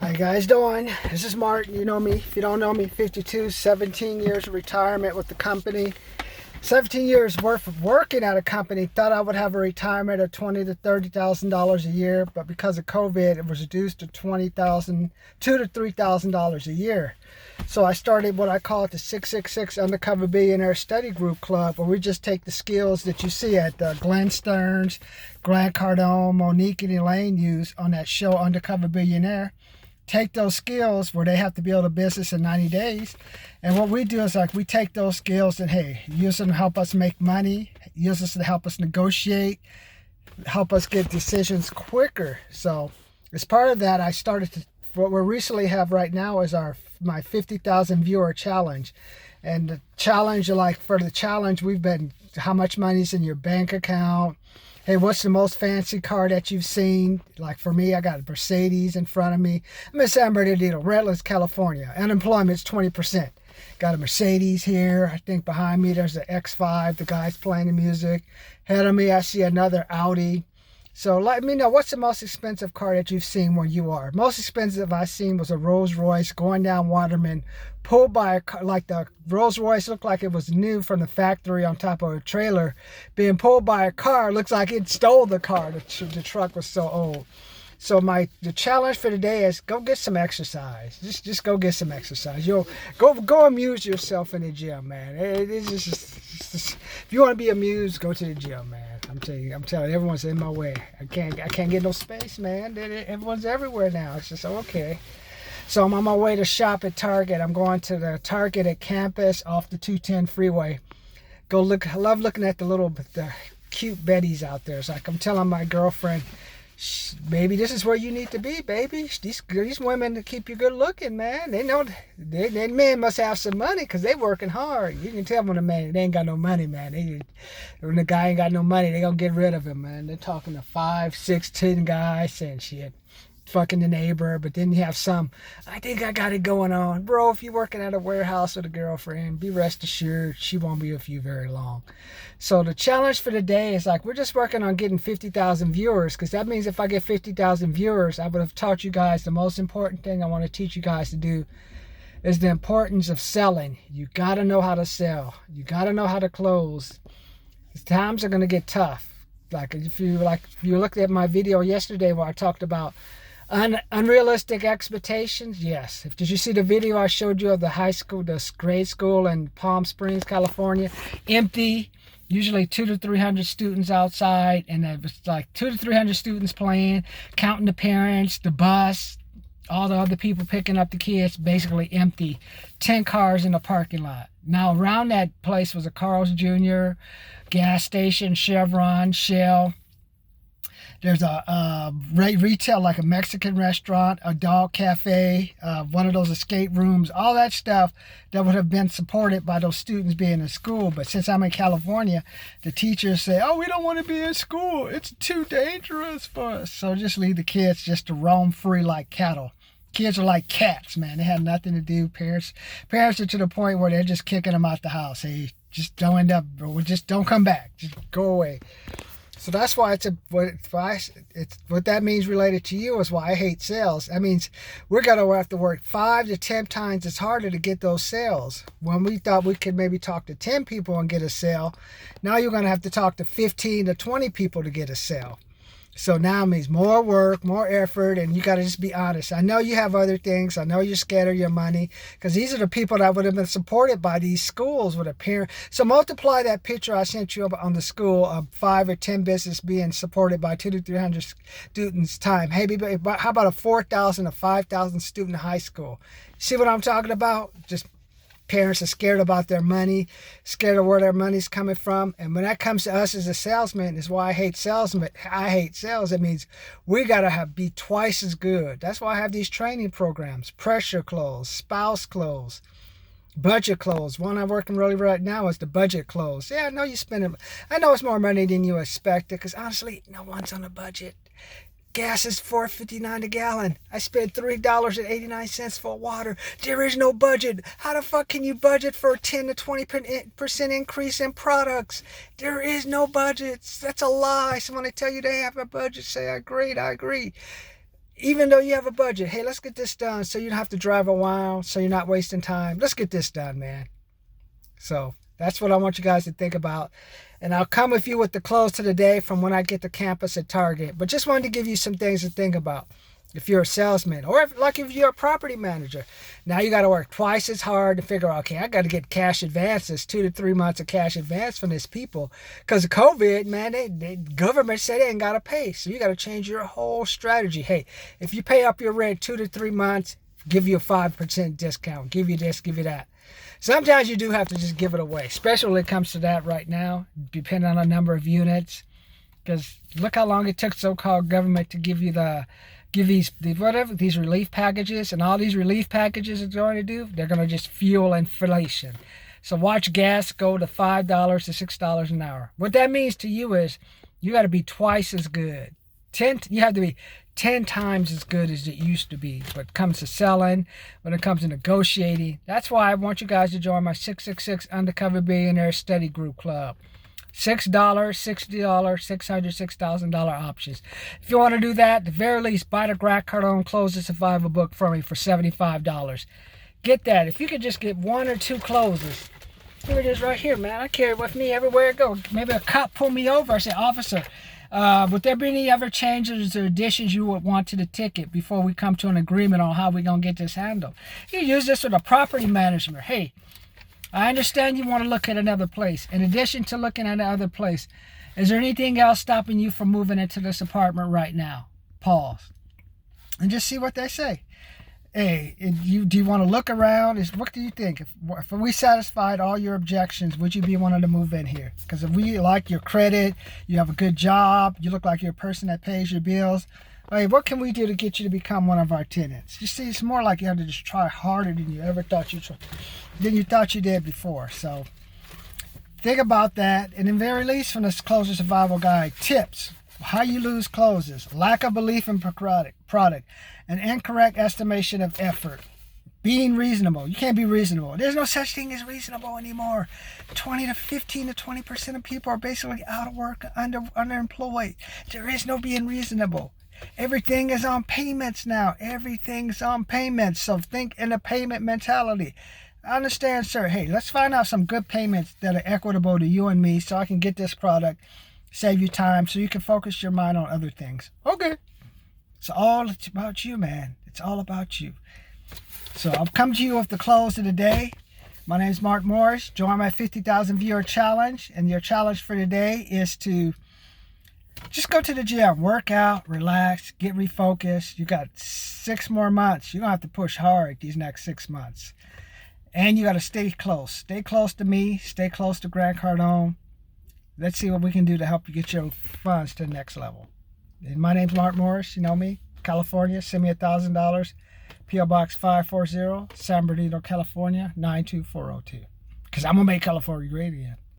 How you guys doing? This is Martin. You know me. If you don't know me, 52, 17 years of retirement with the company. 17 years worth of working at a company. Thought I would have a retirement of $20,000 to $30,000 a year, but because of COVID, it was reduced to $2,000 to $3,000 a year. So I started what I call it the 666 Undercover Billionaire Study Group Club, where we just take the skills that you see at Glenn Stearns, Grant Cardone, Monique, and Elaine use on that show Undercover Billionaire. Take those skills where they have to build a business in 90 days. And what we do is we take those skills and, hey, use them to help us make money, use us to help us negotiate, help us get decisions quicker. So as part of that, I started to, what we recently have right now is my 50,000 viewer challenge. And the challenge, for the challenge, we've been, how much money's in your bank account? Hey, what's the most fancy car that you've seen? Like for me, I got a Mercedes in front of me. I'm in San Bernardino, Redlands, California. Unemployment's 20%. Got a Mercedes here. I think behind me there's an X5. The guy's playing the music. Ahead of me, I see another Audi. So let me know, what's the most expensive car that you've seen where you are? Most expensive I've seen was a Rolls Royce going down Waterman, pulled by a car, like the Rolls Royce looked like it was new from the factory on top of a trailer, being pulled by a car. Looks like it stole the car. The truck was so old. So the challenge for today is go get some exercise. Just go get some exercise. You'll go amuse yourself in the gym, man. It's just if you want to be amused, go to the gym, man. I'm telling you, everyone's in my way. I can't get no space, man. Everyone's everywhere now. It's just okay. So I'm on my way to shop at Target. I'm going to the Target at campus off the 210 freeway. Go look. I love looking at the cute Bettys out there. It's like I'm telling my girlfriend, baby, this is where you need to be, baby. These women to keep you good looking, man. They know they men must have some money because they working hard. You can tell when a man they ain't got no money, man. When the guy ain't got no money, they gonna get rid of him, man. They're talking to 5, 6, 10 guys saying shit, fucking the neighbor. But then you have some, I think I got it going on, bro. If you're working at a warehouse with a girlfriend, be rest assured she won't be with you very long. So the challenge for the day is we're just working on getting 50,000 viewers, because that means if I get 50,000 viewers, I would have taught you guys the most important thing I want to teach you guys to do is the importance of selling. You got to know how to sell. You got to know how to close. Times are going to get tough. If you looked at my video yesterday where I talked about unrealistic expectations, yes. Did you see the video I showed you of the high school, the grade school in Palm Springs, California? Empty, usually 200 to 300 students outside, and it was 200 to 300 students playing, counting the parents, the bus, all the other people picking up the kids, basically empty. 10 cars in the parking lot. Now around that place was a Carl's Jr., gas station, Chevron, Shell. There's a retail, like a Mexican restaurant, a dog cafe, one of those escape rooms, all that stuff that would have been supported by those students being in school. But since I'm in California, the teachers say, oh, we don't want to be in school. It's too dangerous for us. So just leave the kids just to roam free like cattle. Kids are like cats, man. They have nothing to do. Parents are to the point where they're just kicking them out the house. Hey, just don't end up, or just don't come back. Just go away. So that's why what that means related to you is why I hate sales. That means we're going to have to work 5 to 10 times as harder to get those sales. When we thought we could maybe talk to 10 people and get a sale, now you're going to have to talk to 15 to 20 people to get a sale. So now it means more work, more effort, and you got to just be honest. I know you have other things. I know you're scared of your money, because these are the people that would have been supported by these schools with a parent. So multiply that picture I sent you on the school of 5 or 10 business being supported by 200 to 300 students time. Hey, how about a 4,000 or 5,000 student high school? See what I'm talking about? Just parents are scared about their money, scared of where their money's coming from. And when that comes to us as a salesman, is why I hate salesmen. I hate sales. It means we got to be twice as good. That's why I have these training programs: pressure close, spouse close, budget close. One I'm working really right now is the budget close. Yeah, I know you spending, I know it's more money than you expected, because honestly, no one's on a budget. Gas is $4.59 a gallon. I spent $3.89 for water. There is no budget. How the fuck can you budget for a 10 to 20% increase in products? There is no budgets. That's a lie. So when they tell you they have a budget, say, I agree. Even though you have a budget, hey, let's get this done so you don't have to drive a while, so you're not wasting time. Let's get this done, man. So that's what I want you guys to think about. And I'll come with you with the close to the day from when I get to campus at Target. But just wanted to give you some things to think about. If you're a salesman, or if you're a property manager, now you got to work twice as hard to figure out, okay, I got to get cash advances, 2 to 3 months of cash advance from these people. Because of COVID, man, the government said they ain't got to pay. So you got to change your whole strategy. Hey, if you pay up your rent 2 to 3 months, give you a 5% discount. Give you this, give you that. Sometimes you do have to just give it away, especially when it comes to that right now, depending on the number of units. Because look how long it took so-called government to give these relief packages, and all these relief packages are going to do, they're going to just fuel inflation. So watch gas go to $5 to $6 an hour. What that means to you is you got to be twice as good. You have to be 10 times as good as it used to be when it comes to selling, when it comes to negotiating. That's why I want you guys to join my 666 Undercover Billionaire Study Group Club. $6, $60, $600, $6,000 options. If you want to do that, at the very least, buy the Grant Cardone Close the Survival book for me for $75. Get that. If you could just get 1 or 2 closes. Here it is right here, man. I carry it with me everywhere I go. Maybe a cop pull me over. I say, officer, would there be any other changes or additions you would want to the ticket before we come to an agreement on how we're going to get this handled? You use this with a property management. Hey, I understand you want to look at another place. In addition to looking at another place, is there anything else stopping you from moving into this apartment right now? Pause. And just see what they say. Hey, do you want to look around? What do you think? If we satisfied all your objections, would you be wanting to move in here? Because if we like your credit, you have a good job, you look like you're a person that pays your bills, hey, what can we do to get you to become one of our tenants? You see, it's more like you have to just try harder than you ever thought you did before. So think about that. And in very least, from this Closer Survival Guide, tips: how you lose closes, lack of belief in product, an incorrect estimation of effort, being reasonable. You can't be reasonable. There's no such thing as reasonable anymore. 15 to 20% of people are basically out of work, underemployed. There is no being reasonable. Everything is on payments now. Everything's on payments. So think in a payment mentality. I understand, sir. Hey, let's find out some good payments that are equitable to you and me so I can get this product, save you time, so you can focus your mind on other things. Okay. It's all about you, man. It's all about you. So I'll come to you with the close of the day. My name is Mark Morris. Join my 50,000 viewer challenge. And your challenge for today is to just go to the gym, work out, relax, get refocused. You got 6 more months. You're going to have to push hard these next 6 months. And you got to stay close. Stay close to me. Stay close to Grant Cardone. Let's see what we can do to help you get your funds to the next level. And my name's Mark Morris. You know me. California. Send me $1,000. P.O. Box 540, San Bernardino, California, 92402. Because I'm going to make California great again.